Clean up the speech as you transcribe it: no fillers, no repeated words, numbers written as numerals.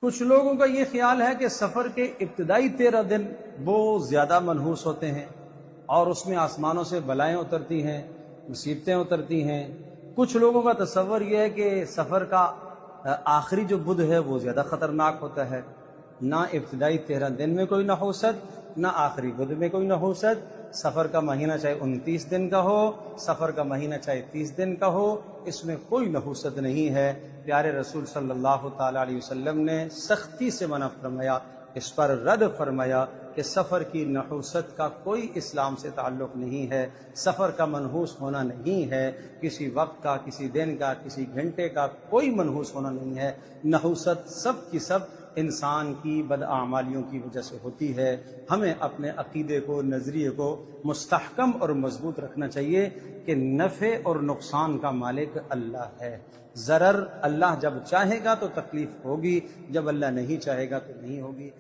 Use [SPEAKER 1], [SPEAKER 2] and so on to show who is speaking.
[SPEAKER 1] کچھ لوگوں کا یہ خیال ہے کہ سفر کے ابتدائی 13 دن وہ زیادہ منحوس ہوتے ہیں اور اس میں آسمانوں سے بلائیں اترتی ہیں، مصیبتیں اترتی ہیں۔ کچھ لوگوں کا تصور یہ ہے کہ سفر کا آخری جو بدھ ہے وہ زیادہ خطرناک ہوتا ہے۔ نہ ابتدائی 13 دن میں کوئی نحوست، نہ آخری بدھ میں کوئی نحوست۔ سفر کا مہینہ چاہے 29 دن کا ہو، سفر کا مہینہ چاہے 30 دن کا ہو، اس میں کوئی نحوست نہیں ہے۔ پیارے رسول صلی اللہ تعالی علیہ وسلم نے سختی سے منع فرمایا، اس پر رد فرمایا کہ سفر کی نحوست کا کوئی اسلام سے تعلق نہیں ہے، سفر کا منحوس ہونا نہیں ہے، کسی وقت کا، کسی دن کا، کسی گھنٹے کا کوئی منحوس ہونا نہیں ہے۔ نحوست سب کی سب انسان کی بداعمالیوں کی وجہ سے ہوتی ہے۔ ہمیں اپنے عقیدے کو، نظریے کو مستحکم اور مضبوط رکھنا چاہیے کہ نفع اور نقصان کا مالک اللہ ہے۔ ضرر اللہ جب چاہے گا تو تکلیف ہوگی، جب اللہ نہیں چاہے گا تو نہیں ہوگی۔